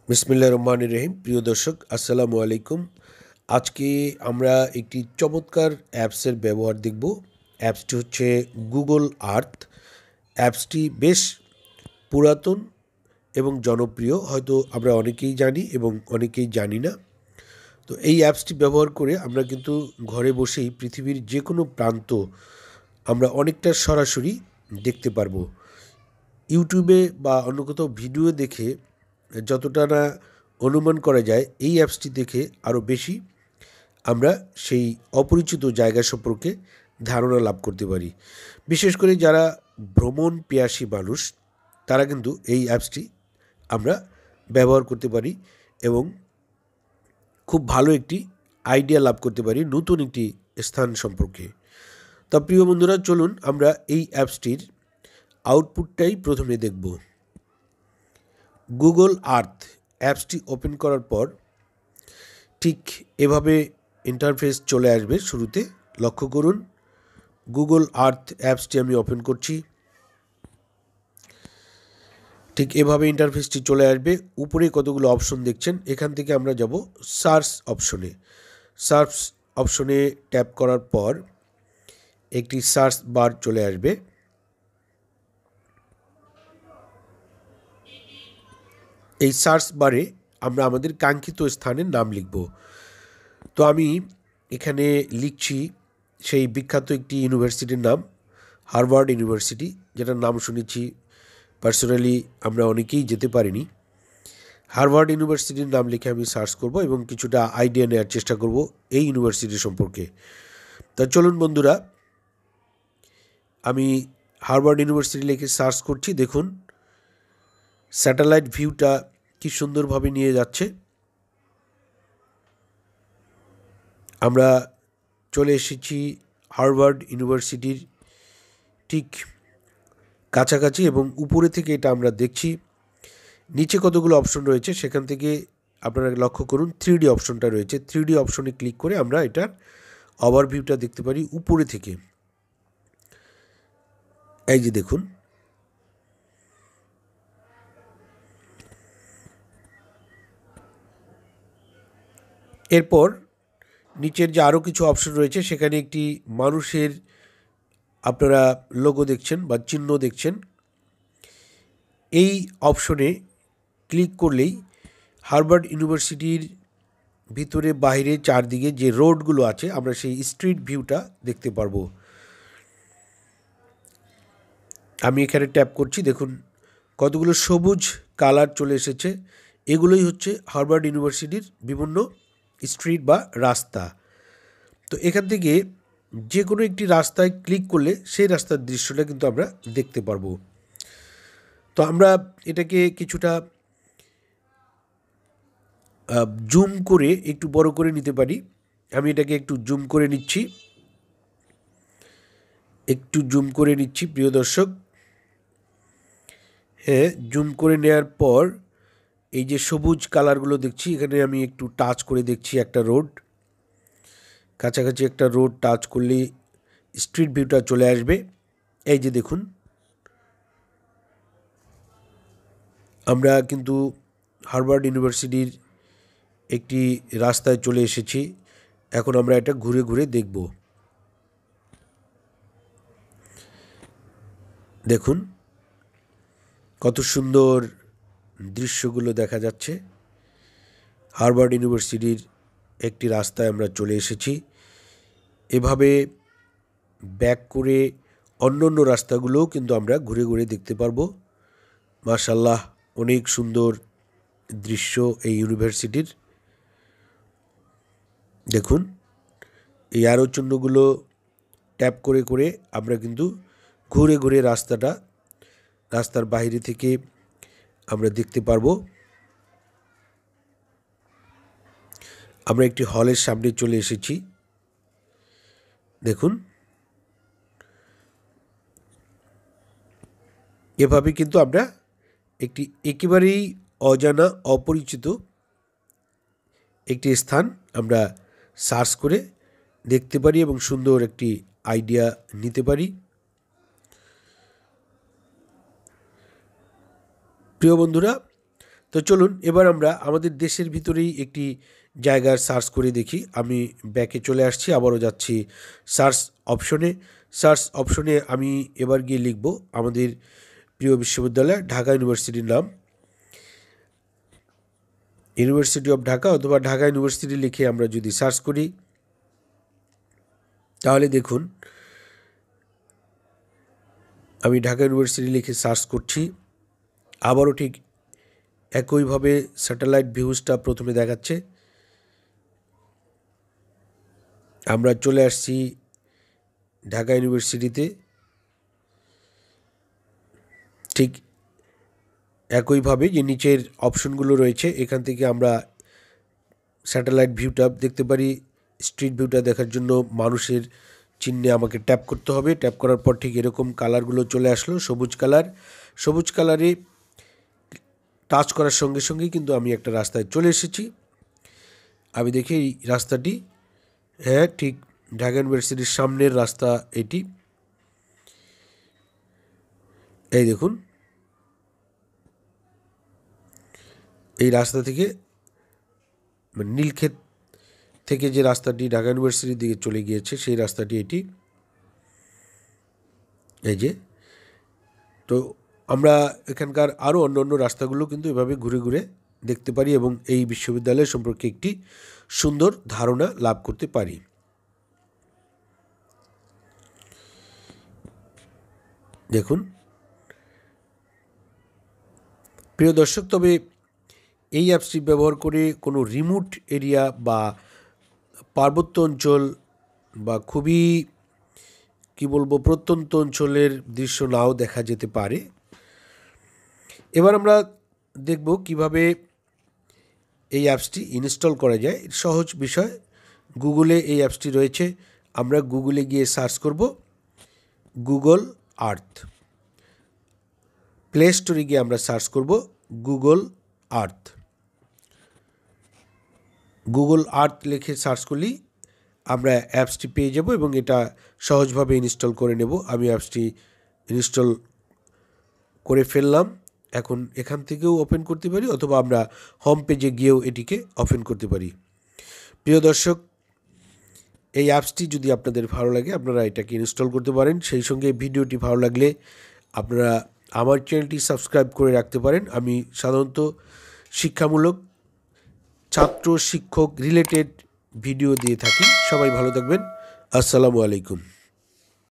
বিসমিল্লাহির রহমানির রহিম। প্রিয় দর্শক, আসসালামু আলাইকুম। আজকে আমরা একটি চমৎকার অ্যাপসের ব্যবহার দেখব। অ্যাপসটি হচ্ছে গুগল আর্থ। অ্যাপসটি বেশ পুরাতন এবং জনপ্রিয়, হয়তো আমরা অনেকেই জানি এবং অনেকেই জানি না। তো এই অ্যাপসটি ব্যবহার করে আমরা কিন্তু ঘরে বসেই পৃথিবীর যে কোনো প্রান্ত আমরা অনেকটা সরাসরি দেখতে পারবো। ইউটিউবে বা অন্য কোথাও ভিডিও দেখে যতটা না অনুমান করা যায়, এই অ্যাপসটি দেখে আরও বেশি আমরা সেই অপরিচিত জায়গা সম্পর্কে ধারণা লাভ করতে পারি। বিশেষ করে যারা ভ্রমণ পিয়াসী মানুষ, তারা কিন্তু এই অ্যাপসটি আমরা ব্যবহার করতে পারি এবং খুব ভালো একটি আইডিয়া লাভ করতে পারি নতুন একটি স্থান সম্পর্কে। তা প্রিয় বন্ধুরা, চলুন আমরা এই অ্যাপসটির আউটপুটটাই প্রথমে দেখব। গুগল আর্থ অ্যাপসটি ওপেন করার পর ঠিক এভাবে ইন্টারফেস চলে আসবে। শুরুতে লক্ষ্য করুন, গুগল আর্থ অ্যাপসটি আমি ওপেন করছি। ঠিক এভাবে ইন্টারফেসটি চলে আসবে। উপরে কতগুলো অপশন দেখছেন, এখান থেকে আমরা যাব সার্চ অপশনে। সার্চ অপশনে ট্যাপ করার পর একটি সার্চ বার চলে আসবে। এই সার্চ বারে আমরা আমাদের কাঙ্ক্ষিত স্থানের নাম লিখব। তো আমি এখানে লিখছি সেই বিখ্যাত একটি ইউনিভার্সিটির নাম, হার্ভার্ড ইউনিভার্সিটি, যেটার নাম শুনেছি। পার্সোনালি আমরা অনেকেই যেতে পারিনি। হার্ভার্ড ইউনিভার্সিটির নাম লিখে আমি সার্চ করব এবং কিছুটা আইডিয়া নেওয়ার চেষ্টা করব এই ইউনিভার্সিটি সম্পর্কে। তা চলুন বন্ধুরা, আমি হার্ভার্ড ইউনিভার্সিটি লিখে সার্চ করছি। দেখুন স্যাটেলাইট ভিউটা কি সুন্দরভাবে নিয়ে যাচ্ছে। আমরা চলে এসেছি হার্ভার্ড ইউনিভার্সিটির ঠিক কাছাকাছি এবং উপরে থেকে এটা আমরা দেখছি। নিচে কতগুলো অপশন রয়েছে, সেখান থেকে আপনারা লক্ষ্য করুন 3D অপশনটা রয়েছে। 3D অপশনে ক্লিক করে আমরা এটার ওভারভিউটা দেখতে পারি উপরে থেকে। এই যে দেখুন, এরপর নিচের যে আরও কিছু অপশন রয়েছে, সেখানে একটি মানুষের আপনারা লোগো দেখছেন বা চিহ্ন দেখছেন। এই অপশনে ক্লিক করলেই হার্ভার্ড ইউনিভার্সিটির ভিতরে বাইরে চারদিকে যে রোডগুলো আছে, আমরা সেই স্ট্রিট ভিউটা দেখতে পারবো। আমি এখানে ট্যাপ করছি, দেখুন কতগুলো সবুজ কালার চলে এসেছে। এগুলোই হচ্ছে হার্ভার্ড ইউনিভার্সিটির বিভিন্ন স্ট্রিট বা রাস্তা। তো এখান থেকে যে কোনো একটি রাস্তায় ক্লিক করলে সেই রাস্তার দৃশ্যটা কিন্তু আমরা দেখতে পারবো। তো আমরা এটাকে কিছুটা জুম করে একটু বড় করে নিতে পারি। আমি এটাকে একটু জুম করে নিচ্ছি, প্রিয় দর্শক। হ্যাঁ, জুম করে নেওয়ার পর এই যে সবুজ কালারগুলো দেখছি, এখানে আমি একটু টাচ করে দেখছি একটা রোড। কাছাকাছি একটা রোড টাচ করলে স্ট্রিট ভিউটা চলে আসবে। এই যে দেখুন, আমরা কিন্তু হার্ভার্ড ইউনিভার্সিটির একটি রাস্তায় চলে এসেছি। এখন আমরা এটা ঘুরে ঘুরে দেখব। দেখুন কত সুন্দর দৃশ্যগুলো দেখা যাচ্ছে। হার্ভার্ড ইউনিভার্সিটির একটি রাস্তায় আমরা চলে এসেছি। এভাবে ব্যাক করে অন্য অন্য রাস্তাগুলোও কিন্তু আমরা ঘুরে ঘুরে দেখতে পারবো। মাশাআল্লাহ, অনেক সুন্দর দৃশ্য এই ইউনিভার্সিটির। দেখুন এই আরও চিহ্নগুলো ট্যাপ করে করে আমরা কিন্তু ঘুরে ঘুরে রাস্তার বাইরে থেকে আমরা দেখতে পারবো। আমরা একটি হলের সামনে চলে এসেছি। দেখুন এভাবে কিন্তু আমরা একটি একেবারেই অজানা অপরিচিত একটি স্থান আমরা সার্চ করে দেখতে পারি এবং সুন্দর একটি আইডিয়া নিতে পারি। প্রিয় বন্ধুরা, তো চলুন এবার আমরা আমাদের দেশের ভিতরেই একটি জায়গার সার্চ করে দেখি। আমি ব্যাকে চলে আসছি, আবারও যাচ্ছি সার্চ অপশনে। সার্চ অপশনে আমি এবার গিয়ে লিখব আমাদের প্রিয় বিশ্ববিদ্যালয় ঢাকা ইউনিভার্সিটির নাম, ইউনিভার্সিটি অফ ঢাকা অথবা ঢাকা ইউনিভার্সিটি লিখে আমরা যদি সার্চ করি, তাহলে দেখুন আমি ঢাকা ইউনিভার্সিটি লিখে সার্চ করছি। আবারও ঠিক একইভাবে স্যাটেলাইট ভিউজটা প্রথমে দেখাচ্ছে। আমরা চলে আসছি ঢাকা ইউনিভার্সিটিতে। ঠিক একইভাবে যে নিচের অপশনগুলো রয়েছে, এখান থেকে আমরা স্যাটেলাইট ভিউটা দেখতে পারি। স্ট্রিট ভিউটা দেখার জন্য মানুষের চিহ্নে আমাকে ট্যাপ করতে হবে। ট্যাপ করার পর ঠিক এরকম কালারগুলো চলে আসলো, সবুজ কালার। সবুজ কালারে টাচ করার সঙ্গে সঙ্গেই কিন্তু আমি একটা রাস্তায় চলে এসেছি। আমি দেখি এই রাস্তাটি, হ্যাঁ ঠিক ঢাকা ইউনিভার্সিটির সামনের রাস্তা এটি। এই দেখুন এই রাস্তা থেকে মানে নীলক্ষেত থেকে যে রাস্তাটি ঢাকা ইউনিভার্সিটির দিকে চলে গিয়েছে সেই রাস্তাটি এটি। এই যে, তো আমরা এখানকার আরও অন্য অন্য রাস্তাগুলো কিন্তু এভাবে ঘুরে ঘুরে দেখতে পারি এবং এই বিশ্ববিদ্যালয় সম্পর্কে একটি সুন্দর ধারণা লাভ করতে পারি। দেখুন প্রিয় দর্শক, তবে এই অ্যাপসটি ব্যবহার করে কোনো রিমোট এরিয়া বা পার্বত্য অঞ্চল বা খুবই প্রত্যন্ত অঞ্চলের দৃশ্য নাও দেখা যেতে পারে। এবার আমরা দেখব কিভাবে এই অ্যাপসটি ইনস্টল করা যায়। সহজ বিষয়, গুগলে এই অ্যাপসটি রয়েছে। আমরা গুগলে গিয়ে সার্চ করব গুগল আর্থ। প্লে স্টোরে গিয়ে আমরা সার্চ করব গুগল আর্থ। গুগল আর্থ লিখে সার্চ করলেই আমরা অ্যাপসটি পেয়ে যাব এবং এটা সহজভাবে ইনস্টল করে নেব। আমি অ্যাপসটি ইনস্টল করে ফেললাম। এখন এখান থেকেও ওপেন করতে পারি অথবা আমরা হোম পেজে গিয়েও এটিকে ওপেন করতে পারি। প্রিয় দর্শক, এই অ্যাপসটি যদি আপনাদের ভালো লাগে আপনারা এটাকে ইনস্টল করতে পারেন। সেই সঙ্গে ভিডিওটি ভালো লাগলে আপনারা আমার চ্যানেলটি সাবস্ক্রাইব করে রাখতে পারেন। আমি সাধারণত শিক্ষামূলক, ছাত্র শিক্ষক রিলেটেড ভিডিও দিয়ে থাকি। সবাই ভালো থাকবেন। আসসালামু আলাইকুম।